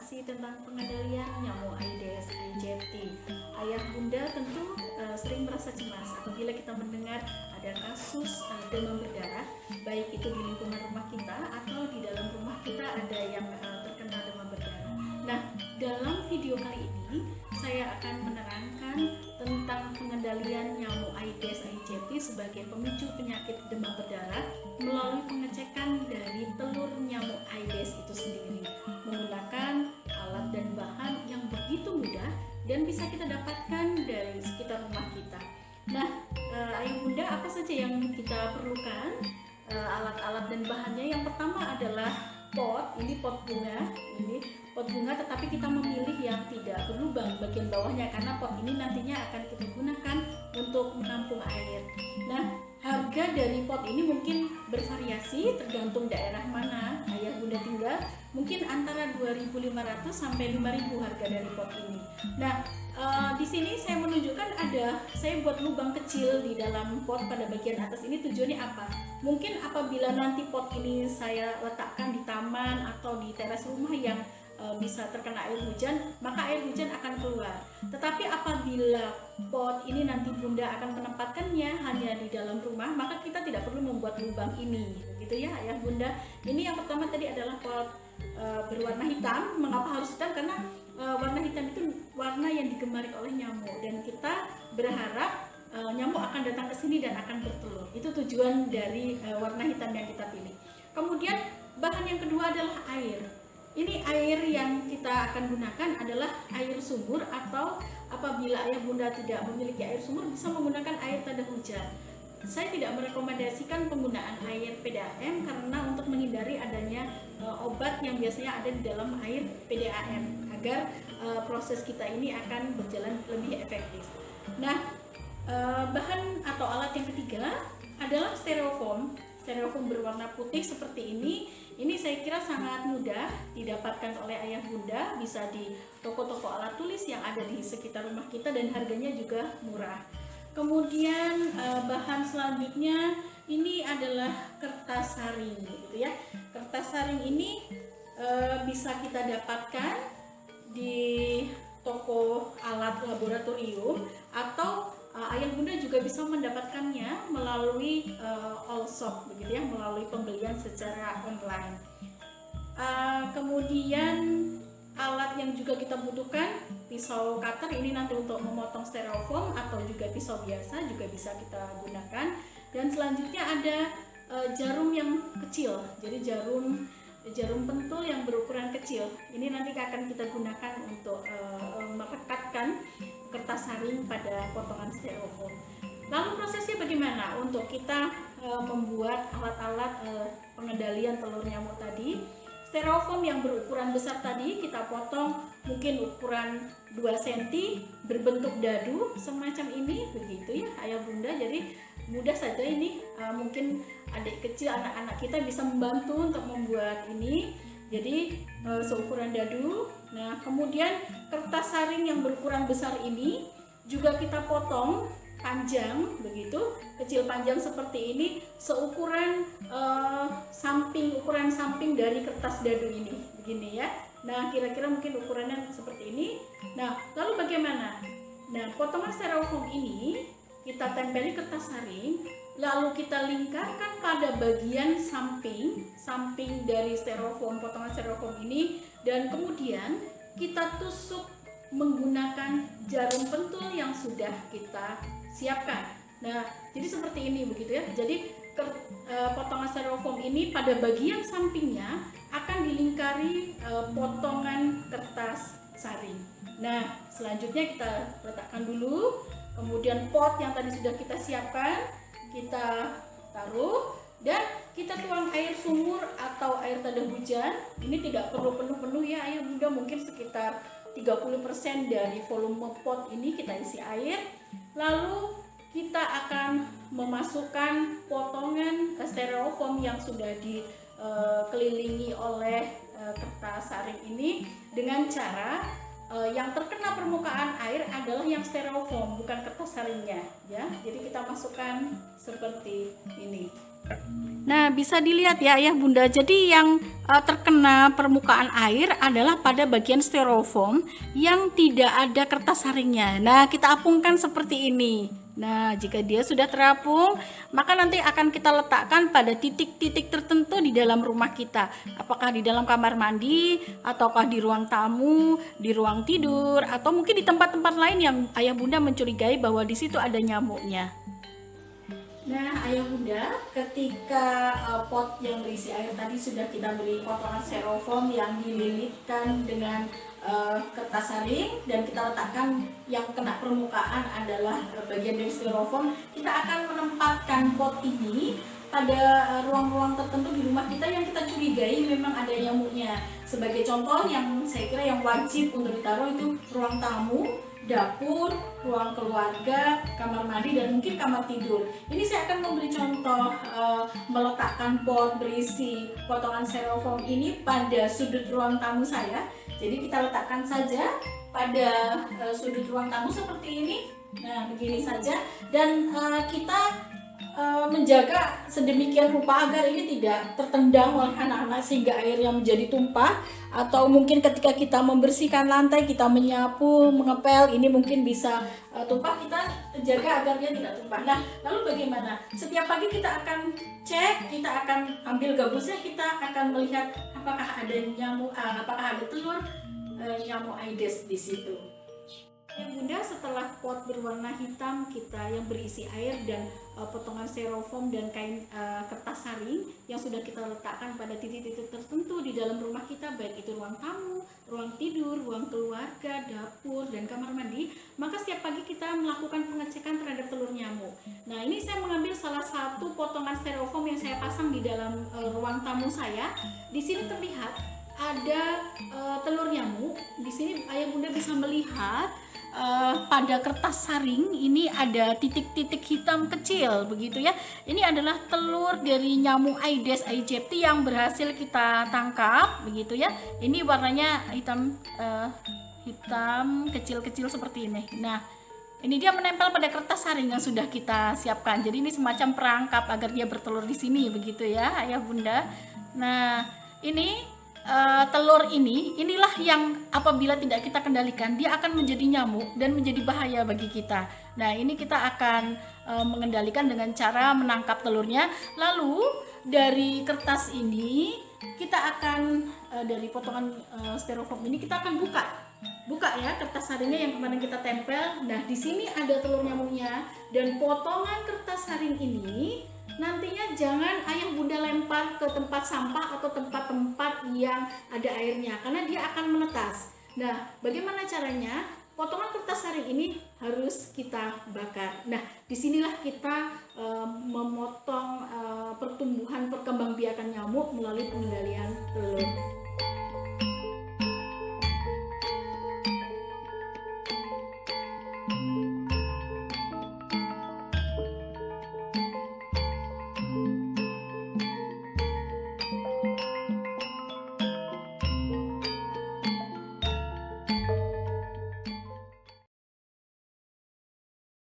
informasi tentang pengendalian nyamuk Aedes aegypti. Ayah bunda tentu sering merasa cemas apabila kita mendengar ada kasus demam berdarah, baik itu di lingkungan rumah kita atau di dalam rumah kita ada yang terkena demam berdarah. Nah, dalam video kali ini saya akan menerangkan tentang pengendalian nyamuk Aedes aegypti sebagai pemicu penyakit demam berdarah melalui pengecekan dari telur nyamuk Aedes itu sendiri menggunakan alat dan bahan yang begitu mudah dan bisa kita dapatkan dari sekitar rumah kita. Nah, ayah bunda, apa saja yang kita perlukan? Alat-alat dan bahannya, yang pertama adalah pot. Ini pot bunga, tetapi kita memilih yang tidak berlubang bagian bawahnya karena pot ini nantinya akan kita gunakan untuk menampung air. Nah, harga dari pot ini mungkin bervariasi tergantung daerah mana ayah bunda tinggal, mungkin antara 2.500 sampai 5.000 harga dari pot ini. Nah, di sini saya menunjukkan saya buat lubang kecil di dalam pot pada bagian atas ini. Tujuannya apa? Mungkin apabila nanti pot ini saya letakkan di taman atau di teras rumah yang bisa terkena air hujan, maka air hujan akan keluar. Tetapi apabila pot ini nanti bunda akan menempatkannya hanya di dalam rumah, maka kita tidak perlu membuat lubang ini, begitu ya ayah bunda. Ini yang pertama tadi adalah pot berwarna hitam. Mengapa harus hitam? Karena warna hitam itu warna yang digemari oleh nyamuk, dan kita berharap nyamuk akan datang ke sini dan akan bertelur. Itu tujuan dari warna hitam yang kita pilih. Kemudian bahan yang kedua adalah air. Ini air yang kita akan gunakan adalah air sumur, atau apabila ayah bunda tidak memiliki air sumur bisa menggunakan air tanda hujan. Saya tidak merekomendasikan penggunaan air PDAM karena untuk menghindari adanya obat yang biasanya ada di dalam air PDAM agar proses kita ini akan berjalan lebih efektif. Nah, bahan atau alat yang ketiga adalah styrofoam. Styrofoam berwarna putih seperti ini. Ini saya kira sangat mudah didapatkan oleh ayah bunda, bisa di toko-toko alat tulis yang ada di sekitar rumah kita dan harganya juga murah. Kemudian bahan selanjutnya ini adalah kertas saring, gitu ya. Kertas saring ini bisa kita dapatkan di toko alat laboratorium, atau ayah bunda juga bisa mendapatkannya melalui all shop, begitu ya, melalui pembelian secara online. Kemudian alat yang juga kita butuhkan, pisau cutter ini nanti untuk memotong styrofoam, atau juga pisau biasa juga bisa kita gunakan. Dan selanjutnya ada jarum yang kecil, jadi jarum pentul yang berukuran kecil. Ini nanti akan kita gunakan untuk merekatkan kertas saring pada potongan styrofoam. Lalu prosesnya bagaimana untuk kita membuat alat-alat pengendalian telur nyamuk tadi? Styrofoam yang berukuran besar tadi kita potong mungkin ukuran 2 cm berbentuk dadu semacam ini, begitu ya ayah bunda. Jadi mudah saja ini, mungkin adik kecil, anak-anak kita bisa membantu untuk membuat ini. Jadi seukuran dadu. Nah, kemudian kertas saring yang berukuran besar ini juga kita potong panjang, begitu, kecil panjang seperti ini, seukuran ukuran samping dari kertas dadu ini, begini ya. Nah, kira-kira mungkin ukurannya seperti ini. Nah, lalu bagaimana? Nah, potongan styrofoam ini kita tempeli kertas saring, lalu kita lingkarkan pada bagian samping dari styrofoam, potongan styrofoam ini, dan kemudian kita tusuk menggunakan jarum pentul yang sudah kita siapkan. Nah, jadi seperti ini, begitu ya. Jadi potongan styrofoam ini pada bagian sampingnya akan dilingkari potongan kertas saring. Nah, selanjutnya kita letakkan dulu, kemudian pot yang tadi sudah kita siapkan kita taruh, dan kita tuang air sumur atau air tanda hujan. Ini tidak perlu penuh-penuh ya ayah bunda, mungkin sekitar 30% dari volume pot ini kita isi air. Lalu kita akan memasukkan potongan styrofoam yang sudah dikelilingi oleh kertas saring ini dengan cara yang terkena permukaan air adalah yang styrofoam, bukan kertas saringnya ya. Jadi kita masukkan seperti ini. Nah, bisa dilihat ya Ayah Bunda. Jadi yang terkena permukaan air adalah pada bagian styrofoam yang tidak ada kertas saringnya. Nah, kita apungkan seperti ini. Nah, jika dia sudah terapung, maka nanti akan kita letakkan pada titik-titik tertentu di dalam rumah kita. Apakah di dalam kamar mandi, ataukah di ruang tamu, di ruang tidur, atau mungkin di tempat-tempat lain yang Ayah Bunda mencurigai bahwa di situ ada nyamuknya. Nah, Ayah Bunda, ketika pot yang berisi air tadi sudah kita beri potongan styrofoam yang dililitkan dengan kertas saring dan kita letakkan yang kena permukaan adalah bagian dari styrofoam, kita akan menempatkan pot ini pada ruang-ruang tertentu di rumah kita yang kita curigai memang ada nyamuknya. Sebagai contoh yang saya kira yang wajib untuk ditaruh itu ruang tamu, dapur, ruang keluarga, kamar mandi, dan mungkin kamar tidur. Ini saya akan memberi contoh meletakkan pot berisi potongan styrofoam ini pada sudut ruang tamu saya. Jadi kita letakkan saja pada sudut ruang tamu seperti ini. Nah, begini saja, dan kita menjaga sedemikian rupa agar ini tidak tertendang oleh anak-anak sehingga airnya menjadi tumpah, atau mungkin ketika kita membersihkan lantai, kita menyapu, mengepel, ini mungkin bisa tumpah, kita jaga agar dia tidak tumpah. Nah, lalu bagaimana? Setiap pagi kita akan cek, kita akan ambil gabusnya, kita akan melihat apakah ada nyamuk, apakah ada telur nyamuk Aedes di situ. Bunda, setelah pot berwarna hitam kita yang berisi air dan potongan styrofoam dan kain kertas saring yang sudah kita letakkan pada titik-titik tertentu di dalam rumah kita, baik itu ruang tamu, ruang tidur, ruang keluarga, dapur, dan kamar mandi, maka setiap pagi kita melakukan pengecekan terhadap telur nyamuk. Nah, ini saya mengambil salah satu potongan styrofoam yang saya pasang di dalam ruang tamu saya. Di sini terlihat ada telur nyamuk. Di sini Ayah Bunda bisa melihat pada kertas saring ini ada titik-titik hitam kecil begitu ya. Ini adalah telur dari nyamuk Aedes aegypti yang berhasil kita tangkap begitu ya. Ini warnanya hitam kecil-kecil seperti ini. Nah, ini dia menempel pada kertas saring yang sudah kita siapkan. Jadi ini semacam perangkap agar dia bertelur di sini begitu ya, Ayah Bunda. Nah, ini telur inilah yang apabila tidak kita kendalikan dia akan menjadi nyamuk dan menjadi bahaya bagi kita. Nah, ini kita akan mengendalikan dengan cara menangkap telurnya. Lalu dari kertas ini kita akan dari potongan styrofoam ini kita akan buka ya kertas saringnya yang kemarin kita tempel. Nah, di sini ada telur nyamuknya, dan potongan kertas saring ini nantinya jangan Ayah Bunda lempar ke tempat sampah atau tempat-tempat yang ada airnya, karena dia akan menetas. Nah, bagaimana caranya? Potongan kertas saring ini harus kita bakar. Nah, disinilah kita memotong pertumbuhan perkembangbiakan nyamuk melalui pengendalian telur.